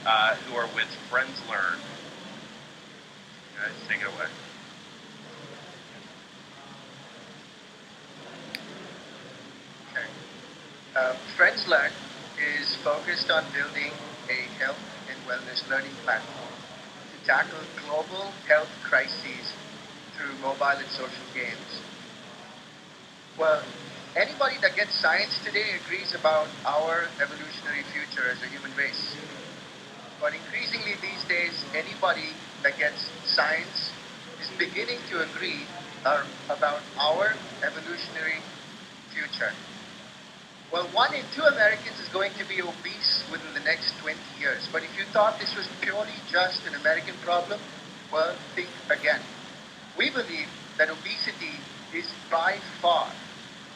who are with Friends Learn. Guys, take it away. Okay. Friends Learn is focused on building a health and wellness learning platform to tackle global health crises through mobile and social games. Well, anybody that gets science today agrees about our evolutionary future as a human race. But increasingly these days, anybody that gets science is beginning to agree about our evolutionary future. Well, 1 in 2 Americans is going to be obese within the next 20 years. But if you thought this was purely just an American problem, well, think again. We believe that obesity is by far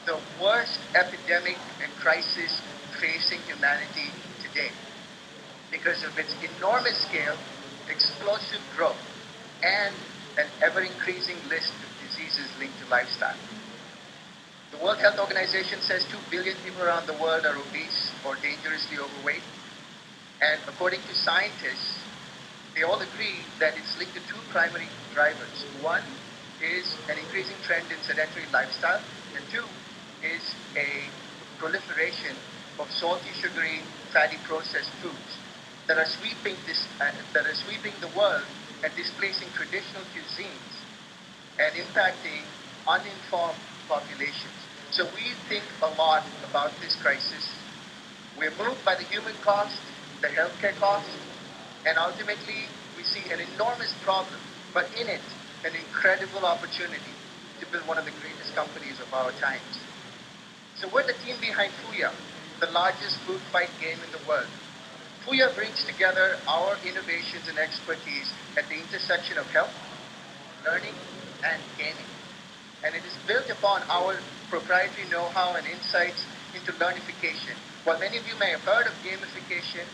the worst epidemic and crisis facing humanity today because of its enormous scale, explosive growth, and an ever-increasing list of diseases linked to lifestyle. The World Health Organization says 2 billion people around the world are obese or dangerously overweight. And according to scientists, they all agree that it's linked to two primary drivers. One is an increasing trend in sedentary lifestyle, and two is a proliferation of salty, sugary, fatty processed foods that are sweeping the world and displacing traditional cuisines and impacting uninformed populations. So we think a lot about this crisis. We're moved by the human cost, the healthcare cost, and ultimately we see an enormous problem, but in it, an incredible opportunity to build one of the greatest companies of our times. So we're the team behind Fuya, the largest food fight game in the world. Fuya brings together our innovations and expertise at the intersection of health, learning, and gaming. And it is built upon our proprietary know-how and insights into learnification. While many of you may have heard of gamification,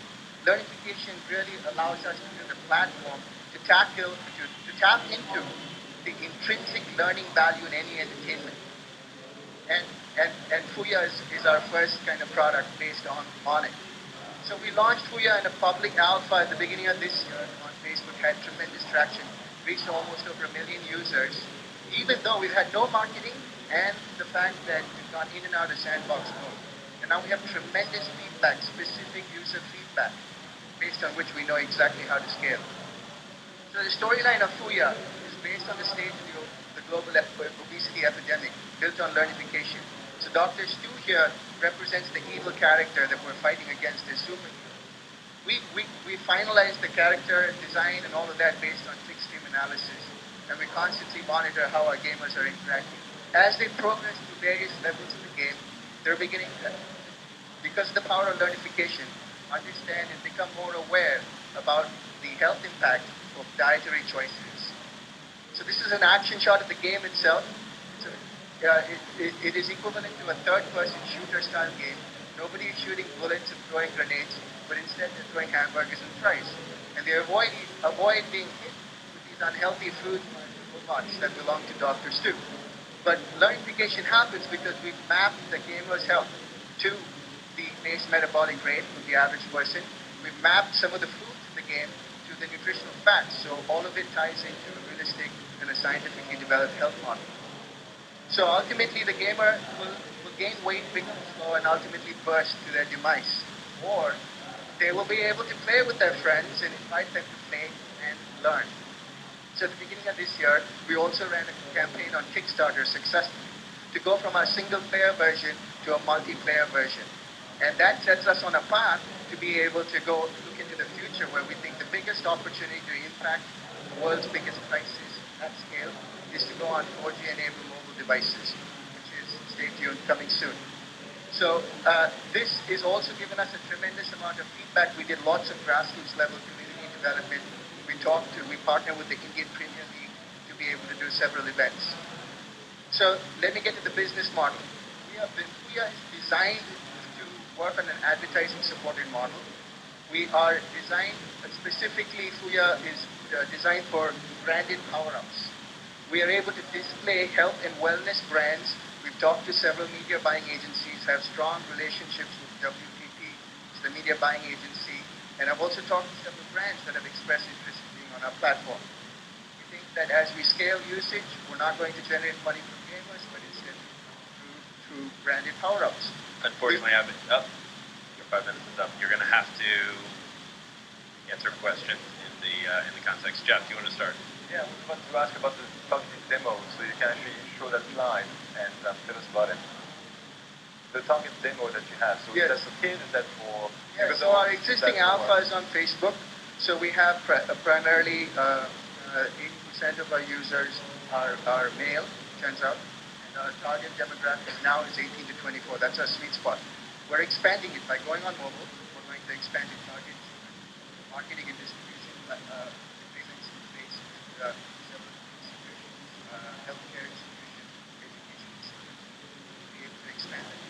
learnification really allows us to build a platform to tap into the intrinsic learning value in any entertainment. And Fuya is our first kind of product based on it. So we launched Fuya in a public alpha at the beginning of this year on Facebook, had tremendous traction, reached almost over 1 million users, even though we've had no marketing and the fact that we've gone in and out of sandbox mode. And now we have tremendous feedback, specific user feedback, based on which we know exactly how to scale. So the storyline of Fuya is based on the stage of the global obesity epidemic, built on learnification. So Dr. Stu here represents the evil character that we're fighting against as superhero. We finalized the character design and all of that based on fixed stream analysis, and we constantly monitor how our gamers are interacting. As they progress through various levels of the game, they're beginning to, because of the power of learnification, understand and become more aware about the health impact of dietary choices. So this is an action shot of the game itself. So, it is equivalent to a third-person shooter-style game. Nobody is shooting bullets and throwing grenades, but instead they're throwing hamburgers and fries. And they avoid being hit with these unhealthy food robots that belong to Dr. Stu. But learnification happens because we've mapped the gamer's health to the base metabolic rate of the average person. We've mapped some of the foods in the game to the nutritional facts, so all of it ties into a realistic and a scientifically developed health model. So ultimately, the gamer will gain weight big and slow and ultimately burst to their demise. Or they will be able to play with their friends and invite them to play and learn. So at the beginning of this year, we also ran a campaign on Kickstarter successfully to go from our single-player version to a multiplayer version. And that sets us on a path to be able to go look into the future where we think the biggest opportunity to impact the world's biggest crisis at scale is to go on 4G-enabled mobile devices, which is, stay tuned, coming soon. So this is also given us a tremendous amount of feedback. We did lots of grassroots level community development. We partner with the Indian Premier League to be able to do several events. So let me get to the business model. Fuya is designed to work on an advertising supported model. We are designed, specifically Fuya is designed for branded power-ups. We are able to display health and wellness brands. We've talked to several media buying agencies, have strong relationships with WPP, which is the media buying agency, And I've also talked to several brands that have expressed interest in being on our platform. We think that as we scale usage, we're not going to generate money from gamers, but instead through branded power-ups. Unfortunately, your 5 minutes is up. You're going to have to answer questions in the context. Jeff, do you want to start? Yeah, I was about to ask about the targeted demo, so you can actually show that slide and tell us about it. The target demo that you have, so yes. Is that for kids? Is that for... Yeah, so our existing alpha is on Facebook. So we have primarily 80% of our users are male, turns out. And our target demographic now is 18 to 24. That's our sweet spot. We're expanding it by going on mobile. We're going to expand it target marketing and distribution agreements in place with several institutions, healthcare institutions, education institutions, to be able to expand it.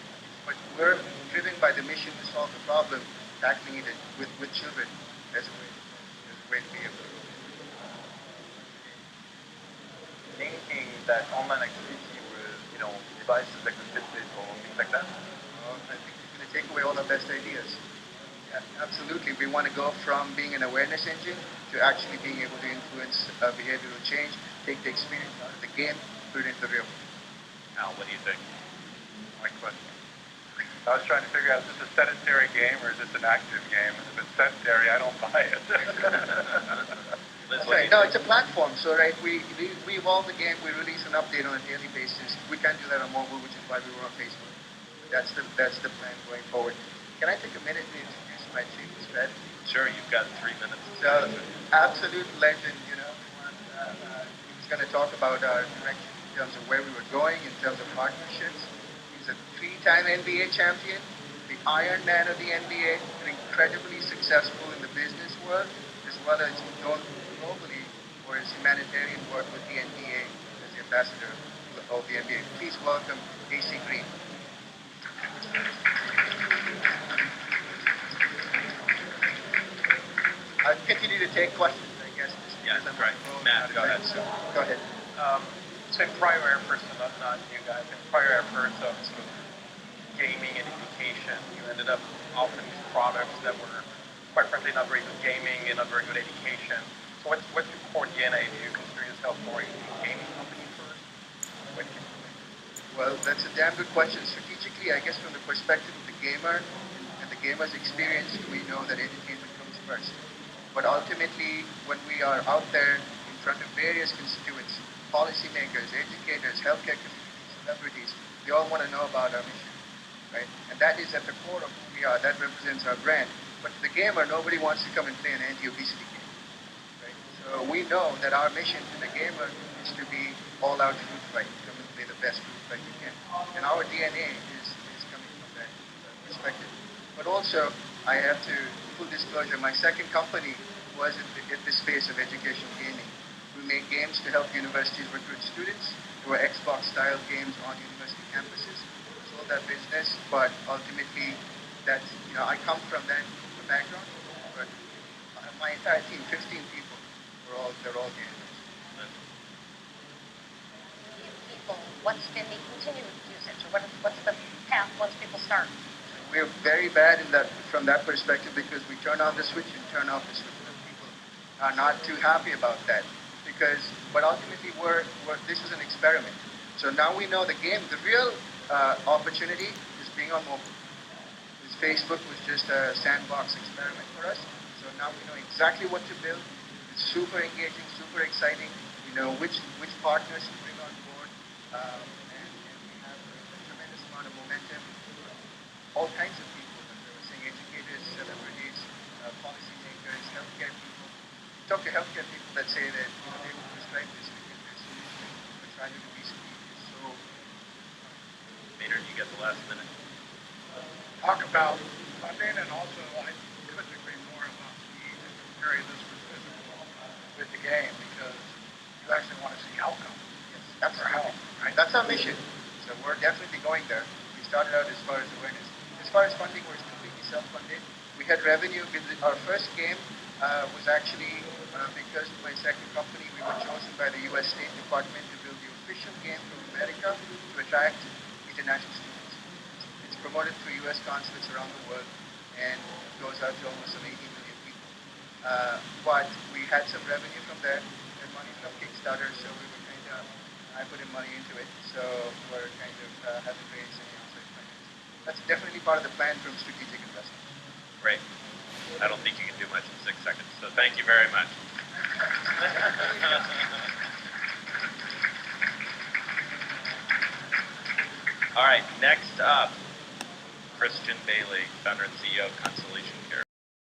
But we're driven by the mission to solve the problem, tackling it with children as a way to be able to. Linking that online activity with, devices like the Fitbit or things like that? I think it's going to take away all our best ideas. Yeah, absolutely. We want to go from being an awareness engine to actually being able to influence behavioral change, take the experience out of the game, put it into the real world. Al, what do you think? My question. I was trying to figure out, is this a sedentary game or is this an active game? If it's sedentary, I don't buy it. Okay, no, it's a platform. So, right, we evolve the game. We release an update on a daily basis. We can't do that on mobile, which is why we were on Facebook. That's the plan going forward. Can I take a minute to introduce my chief of strategy? Sure, you've got 3 minutes. So, absolute legend, he's going to talk about our direction in terms of where we were going, in terms of partnerships. He's a 3-time NBA champion, the Iron Man of the NBA, and incredibly successful in the business world, as well as known globally for his humanitarian work with the NBA as the ambassador of the NBA. Please welcome AC Green. I'll continue to take questions, I guess. Yeah, right. Matt, go ahead. So, go ahead. So in prior efforts, not you guys, in prior efforts of sort of gaming and education, you ended up offering these products that were, quite frankly, not very good gaming and not very good education. So what's your core DNA? Do you consider yourself more a gaming company first? Well, that's a damn good question. Strategically, I guess from the perspective of the gamer and the gamer's experience, we know that entertainment comes first. But ultimately, when we are out there in front of various constituents, policymakers, educators, healthcare communities, celebrities, they all want to know about our mission, right? And that is at the core of who we are. That represents our brand. But to the gamer, nobody wants to come and play an anti-obesity game, right? So we know that our mission to the gamer is to be all-out food fight, come and play the best food fight you can. And our DNA is coming from that perspective. But also, I have to, full disclosure, my second company was in the space of educational gaming. We made games to help universities recruit students. There were Xbox-style games on university campuses. Sold that business, but ultimately, that's, I come from that background. But my entire team, 15 people, they're all gamers. People, what's been the continued usage, or what's the path once people start? We're very bad from that perspective because we turn on the switch and turn off the switch. And people are not too happy about that but ultimately this was an experiment. So now we know the real opportunity is being on mobile. This Facebook was just a sandbox experiment for us. So now we know exactly what to build. It's super engaging, super exciting. We know which partners to bring on board, and we have a tremendous amount of momentum. All kinds of people, as I was saying, educators, celebrities, policymakers, healthcare people. You talk to healthcare people that say that they will prescribe this because their solution for childhood obesity is so. Maynard, you get the last minute. Talk about funding, and also I couldn't agree more about the need to carry this with the game because you actually want to see outcome. Yes, that's our health, right? That's our mission. So we're definitely going there. We started out as far as awareness. As far as funding, we're completely self-funded. We had revenue. Our first game was actually because of my second company, we were chosen by the U.S. State Department to build the official game from America to attract international students. It's promoted through U.S. consulates around the world and goes out to almost some 80 million but we had some revenue from there and money from Kickstarter, so we were I put in money into it, so we're haven't raised any outside finance. That's definitely part of the plan from strategic investment. Great. I don't think you can do much in 6 seconds, so thank you very much. All right, next up, Christian Bailey, founder and CEO of Constellation Care.